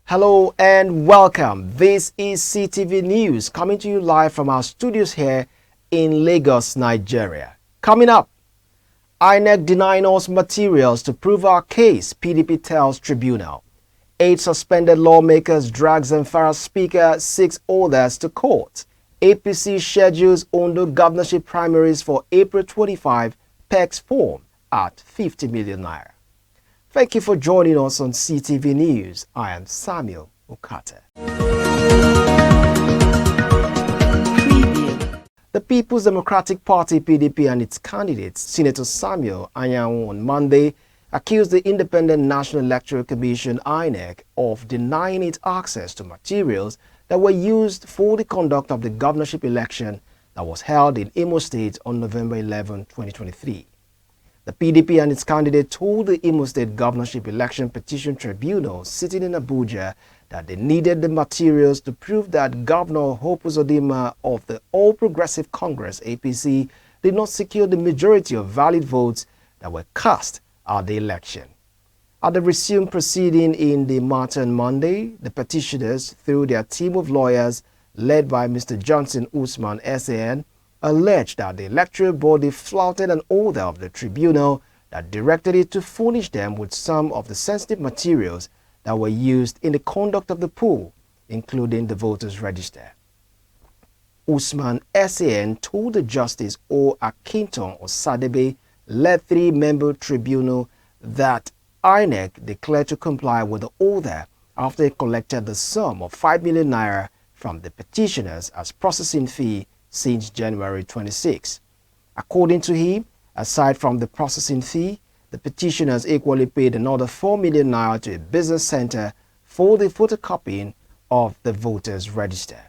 Hello and welcome. This is Seetv News coming to you live from our studios here in Lagos, Nigeria. Coming up, INEC denying us materials to prove our case, PDP tells Tribunal. 8 suspended lawmakers drag Zamfara Speaker, 6 others to court. APC schedules Ondo governorship primaries for April 25, pegs form at 50 million naira. Thank you for joining us on Seetv News. I am Samuel Okate. The People's Democratic Party (PDP) and its candidate, Senator Samuel Anyanwu, on Monday accused the Independent National Electoral Commission (INEC) of denying it access to materials that were used for the conduct of the governorship election that was held in Imo State on November 11, 2023. The PDP and its candidate told the Imo State Governorship Election Petition Tribunal sitting in Abuja that they needed the materials to prove that Governor Hope Uzodinma of the All Progressive Congress (APC) did not secure the majority of valid votes that were cast at the election. At the resumed proceeding in the matter on Monday, the petitioners, through their team of lawyers led by Mr. Johnson Usman SAN, alleged that the electoral body flouted an order of the tribunal that directed it to furnish them with some of the sensitive materials that were used in the conduct of the poll, including the voters' register. Usman SAN told the Justice O. Akinton Osadebe led 3-member tribunal that INEC declared to comply with the order after it collected the sum of 5 million naira from the petitioners as processing fee since January 26. According to him, aside from the processing fee, the petitioners equally paid another 4 million naira to a business center for the photocopying of the voters' register.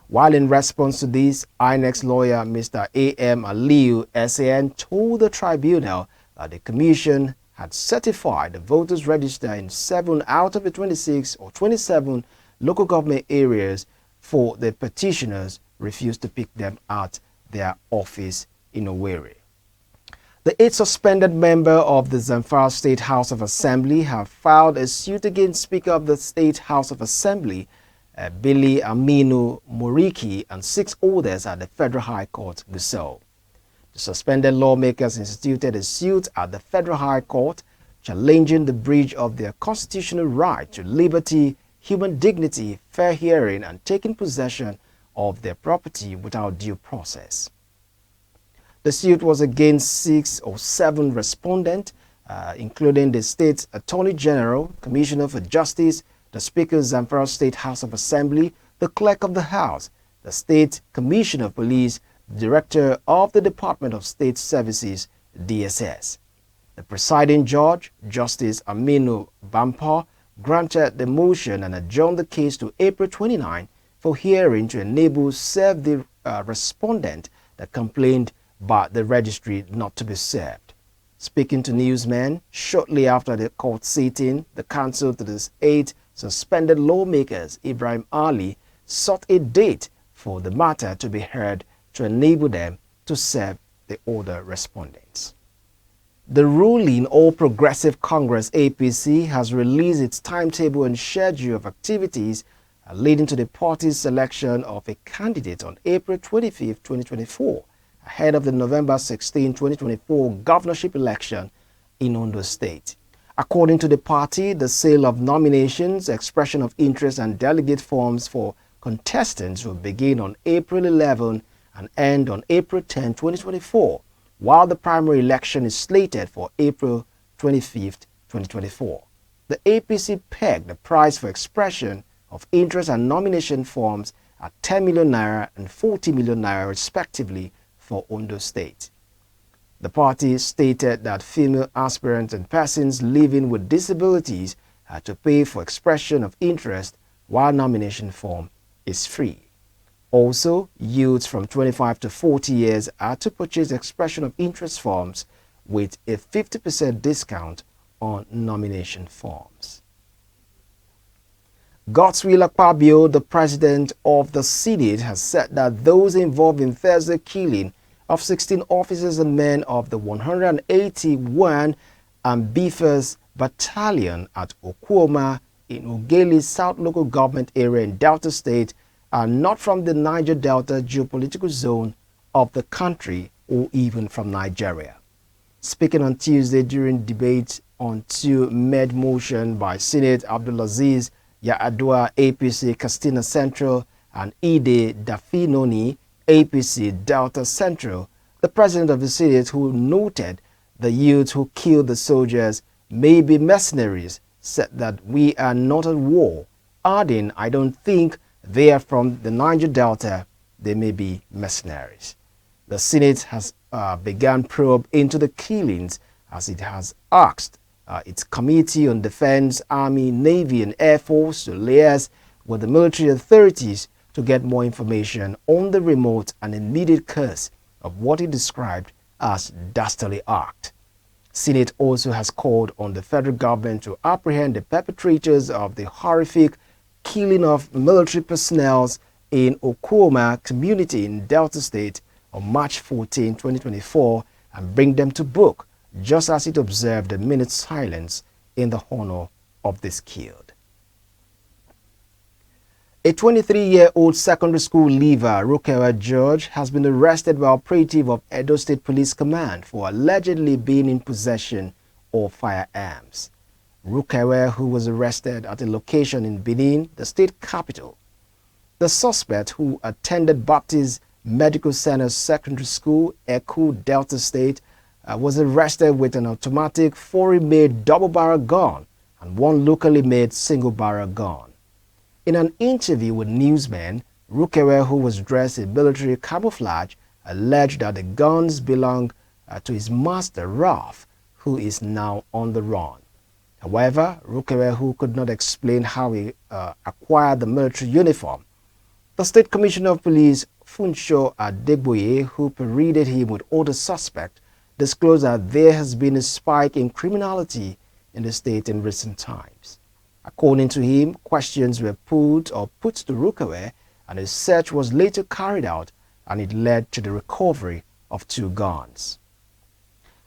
While in response to this, INEC's lawyer, Mr. A.M. Aliu SAN, told the tribunal that the commission had certified the voters' register in 7 out of the 26 or 27 local government areas, for the petitioners refused to pick them at their office in Owerri. The 8 suspended members of the Zamfara State House of Assembly have filed a suit against Speaker of the State House of Assembly, Billy Aminu Moriki, and 6 others at the Federal High Court, Gusau. The suspended lawmakers instituted a suit at the Federal High Court challenging the breach of their constitutional right to liberty, human dignity, fair hearing, and taking possession of their property without due process. The suit was against 6 or 7 respondents, including the State Attorney General, Commissioner for Justice, the Speaker of Zamfara State House of Assembly, the Clerk of the House, the State Commissioner of Police, Director of the Department of State Services, DSS. The presiding judge, Justice Aminu Bampa, granted the motion and adjourned the case to April 29 for hearing to enable serve the respondent that complained but the registry not to be served. Speaking to newsmen shortly after the court sitting, the counsel to the 8 suspended lawmakers, Ibrahim Ali, sought a date for the matter to be heard to enable them to serve the other respondents. The ruling All Progressive Congress (APC) has released its timetable and schedule of activities leading to the party's selection of a candidate on April 25, 2024, ahead of the November 16, 2024 governorship election in Ondo State. According to the party, the sale of nominations, expression of interest, and delegate forms for contestants will begin on April 11 and end on April 10, 2024, while the primary election is slated for April 25, 2024. The APC pegged the price for expression of interest and nomination forms at 10 million naira and 40 million naira respectively for Ondo State. The party stated that female aspirants and persons living with disabilities had to pay for expression of interest, while nomination form is free. Also, youths from 25 to 40 years are to purchase expression of interest forms with a 50% discount on nomination forms. Godswill Akpabio, the president of the Senate, has said that those involved in Thursday killing of 16 officers and men of the 181 Ambifers Battalion at Okwoma in Ughelli South Local Government Area in Delta State are not from the Niger Delta geopolitical zone of the country or even from Nigeria. Speaking on Tuesday during debate on two made motion by Senate Abdulaziz Yaadua, APC Castina Central, and Ide Dafinoni, APC Delta Central, the president of the Senate, who noted the youth who killed the soldiers may be mercenaries, said that we are not at war, adding, I don't think they are from the Niger Delta, they may be mercenaries. The Senate has begun probe into the killings as it has asked its Committee on Defense, Army, Navy and Air Force to liaise with the military authorities to get more information on the remote and immediate cause of what it described as dastardly act. Senate also has called on the federal government to apprehend the perpetrators of the horrific killing of military personnel in Okuoma community in Delta State on March 14, 2024, and bring them to book, just as it observed a minute's silence in the honor of this killed. A 23-year-old secondary school leaver, Rukewa George, has been arrested by operative of Edo State Police Command for allegedly being in possession of firearms. Rukewa, who was arrested at a location in Benin, the state capital. The suspect, who attended Baptist Medical Center Secondary School, Eku, Delta State, was arrested with an automatic foreign-made double-barrel gun and one locally made single-barrel gun. In an interview with newsmen, Rukewa, who was dressed in military camouflage, alleged that the guns belonged to his master, Ralph, who is now on the run. However, Rukewa, who could not explain how he acquired the military uniform, the State Commissioner of Police, Funsho Adegboye, who paraded him with other suspects, disclosed that there has been a spike in criminality in the state in recent times. According to him, questions were put to Rukewa, and a search was later carried out, and it led to the recovery of two guns.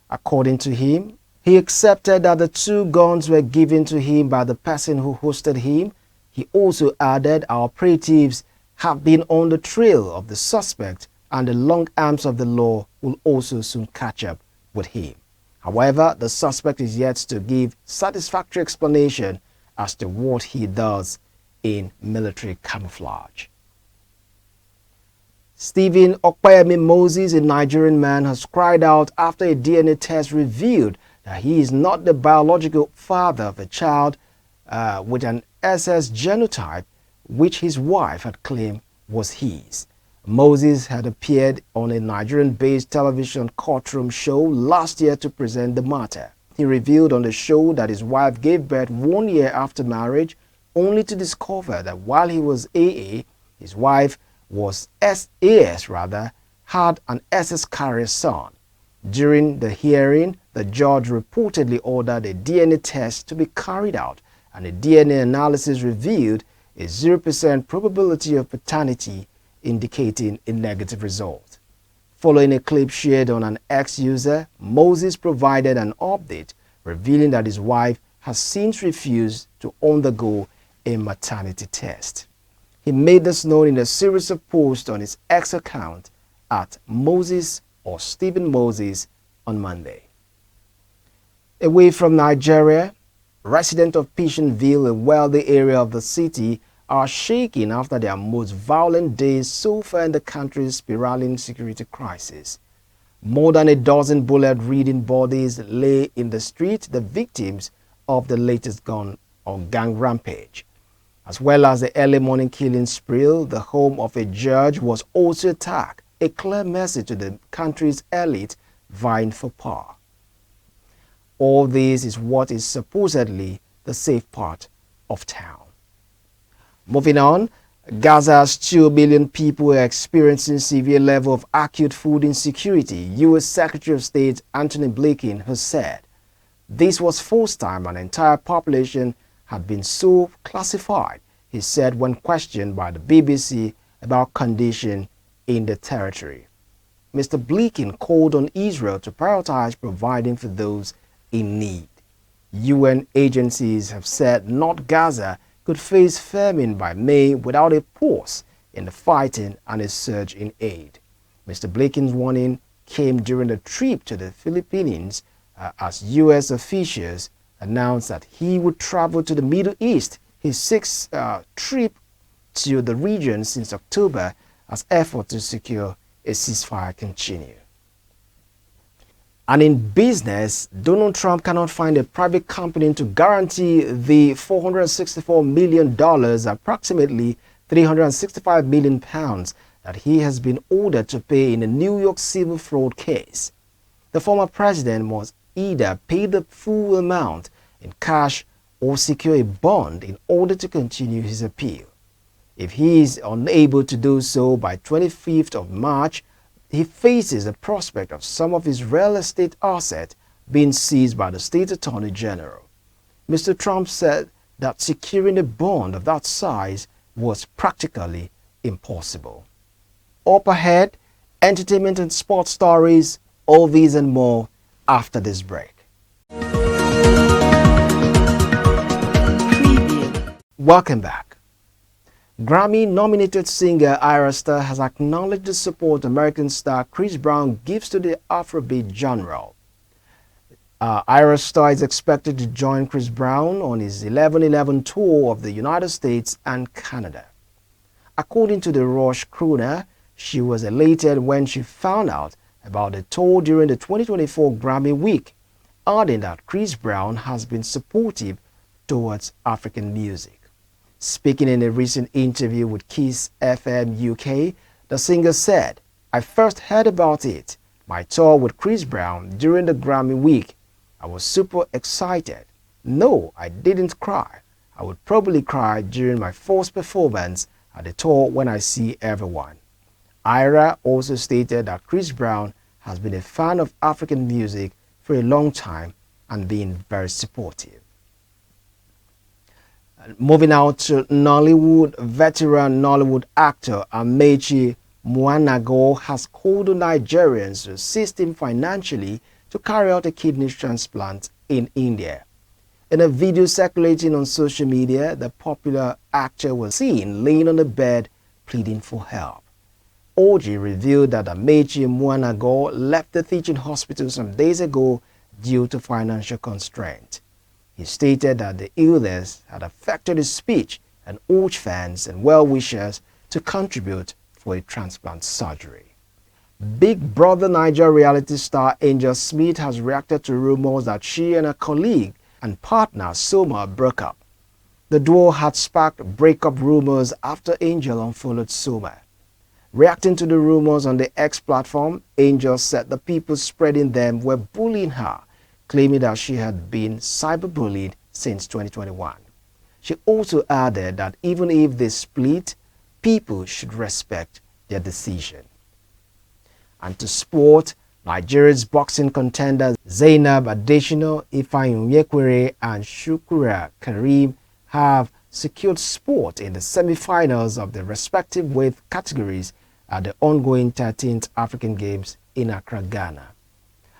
According to him, he accepted that the two guns were given to him by the person who hosted him. He also added our operatives have been on the trail of the suspect, and the long arms of the law will also soon catch up with him. However, the suspect is yet to give satisfactory explanation as to what he does in military camouflage. Stephen Okpeyemi Moses, a Nigerian man, has cried out after a DNA test revealed that he is not the biological father of a child with an SS genotype, which his wife had claimed was his. Moses had appeared on a Nigerian-based television courtroom show last year to present the matter. He revealed on the show that his wife gave birth 1 year after marriage, only to discover that while he was AA, his wife was had an SS carrier son. During the hearing, the judge reportedly ordered a DNA test to be carried out, and a DNA analysis revealed a 0% probability of paternity, indicating a negative result. Following a clip shared on an X user, Moses provided an update revealing that his wife has since refused to undergo a maternity test. He made this known in a series of posts on his X account at Moses or Stephen Moses on Monday. Away from Nigeria, residents of Pishanville, a wealthy area of the city, are shaking after their most violent days so far in the country's spiraling security crisis. More than a dozen bullet-ridden bodies lay in the street, the victims of the latest gang rampage. As well as the early morning killing spree, the home of a judge was also attacked, a clear message to the country's elite vying for power. All this is what is supposedly the safe part of town. Moving on, Gaza's 2 billion people are experiencing severe level of acute food insecurity, U.S. Secretary of State Antony Blinken has said. This was first time an entire population had been so classified, he said when questioned by the BBC about condition in the territory. Mr. Blinken called on Israel to prioritize providing for those in need. UN agencies have said North Gaza could face famine by May without a pause in the fighting and a surge in aid. Mr. Blinken's warning came during a trip to the Philippines as U.S. officials announced that he would travel to the Middle East, his sixth trip to the region since October, as efforts to secure a ceasefire continue. And in business, Donald Trump cannot find a private company to guarantee the $464 million, approximately 365 million pounds, that he has been ordered to pay in a New York civil fraud case. The former president must either pay the full amount in cash or secure a bond in order to continue his appeal. If he is unable to do so by 25th of March, he faces the prospect of some of his real estate assets being seized by the state attorney general. Mr. Trump said that securing a bond of that size was practically impossible. Up ahead, entertainment and sports stories, all these and more after this break. Welcome back. Grammy-nominated singer Ira Star has acknowledged the support American star Chris Brown gives to the Afrobeat genre. Ira Star is expected to join Chris Brown on his 11/11 tour of the United States and Canada. According to the Rush crooner, she was elated when she found out about the tour during the 2024 Grammy Week, adding that Chris Brown has been supportive towards African music. Speaking in a recent interview with Kiss FM UK, the singer said, "I first heard about it, my tour with Chris Brown during the Grammy Week. I was super excited. No, I didn't cry. I would probably cry during my first performance at the tour when I see everyone." Ira also stated that Chris Brown has been a fan of African music for a long time and been very supportive. Moving out to Nollywood, veteran Nollywood actor Amechi Muanago has called on Nigerians to assist him financially to carry out a kidney transplant in India. In a video circulating on social media, the popular actor was seen laying on the bed pleading for help. OG revealed that Amechi Muanago left the teaching hospital some days ago due to financial constraint. He stated that the illness had affected his speech and urged fans and well-wishers to contribute for a transplant surgery. Big Brother Niger reality star Angel Smith has reacted to rumors that she and her colleague and partner Soma broke up. The duo had sparked breakup rumors after Angel unfollowed Soma. Reacting to the rumors on the X platform, Angel said the people spreading them were bullying her, claiming that she had been cyberbullied since 2021. She also added that even if they split, people should respect their decision. And to sport, Nigeria's boxing contenders Zainab Adesina, Ifeanyi Onyekwere, and Shukura Karim have secured spot in the semi-finals of their respective weight categories at the ongoing 13th African Games in Accra, Ghana.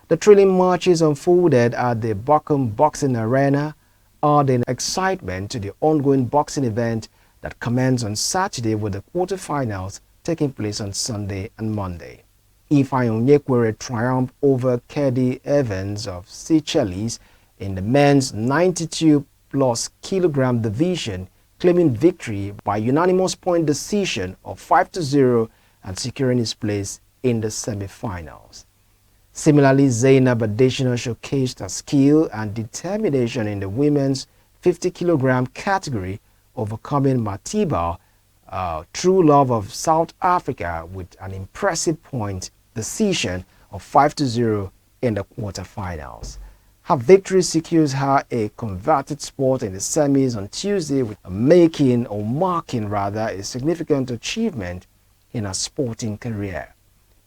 The thrilling matches unfolded at the Bochum Boxing Arena, adding excitement to the ongoing boxing event that commenced on Saturday with the quarterfinals taking place on Sunday and Monday. Ifeanyi Onyekwere triumphed over Kedi Evans of Seychelles in the men's 92+ kilogram division, claiming victory by unanimous point decision of 5-0 and securing his place in the semi-finals. Similarly, Zainab Adesina showcased her skill and determination in the women's 50 kilogram category, overcoming Matiba, true love of South Africa, with an impressive point decision of 5-0 in the quarterfinals. Her victory secures her a converted spot in the semis on Tuesday, with marking a significant achievement in her sporting career.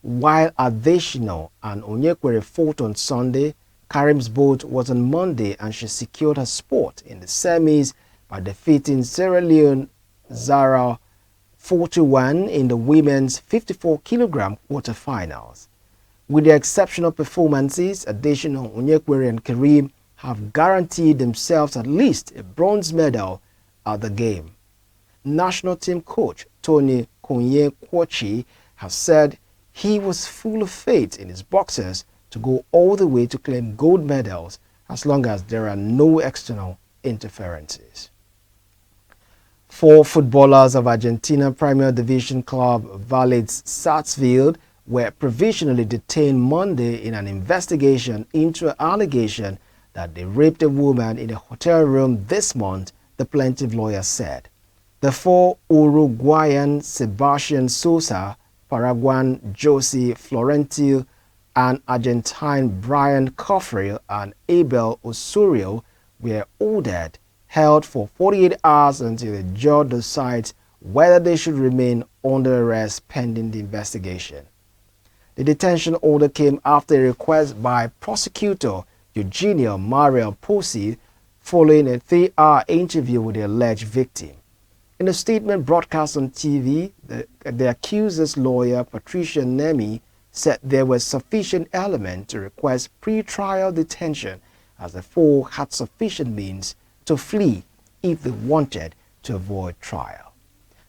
While Adesina and Onyekwere fought on Sunday, Karim's bout was on Monday and she secured her spot in the semis by defeating Sierra Leone Zara 4-1 in the women's 54 kilogram quarterfinals. With their exceptional performances, Adesina, Onyekwere and Karim have guaranteed themselves at least a bronze medal at the game. National team coach Tony Konye-Kwochi has said he was full of faith in his boxers to go all the way to claim gold medals as long as there are no external interferences. 4 footballers of Argentina Premier Division club Valets Sarsfield were provisionally detained Monday in an investigation into an allegation that they raped a woman in a hotel room this month, the plaintiff lawyer said. The 4 Uruguayan Sebastian Sosa, Paraguayan Jose Florentil, and Argentine Brian Coffril and Abel Osorio were ordered held for 48 hours until the judge decides whether they should remain under arrest pending the investigation. The detention order came after a request by prosecutor Eugenio Mariel Posi following a 3-hour interview with the alleged victim. In a statement broadcast on TV, the accuser's lawyer Patricia Nemi said there was sufficient element to request pre-trial detention as the 4 had sufficient means to flee if they wanted to avoid trial.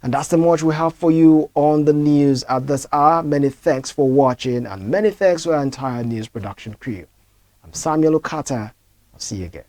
And that's the much we have for you on the news at this hour. Many thanks for watching and many thanks to our entire news production crew. I'm Samuel Okata. I'll see you again.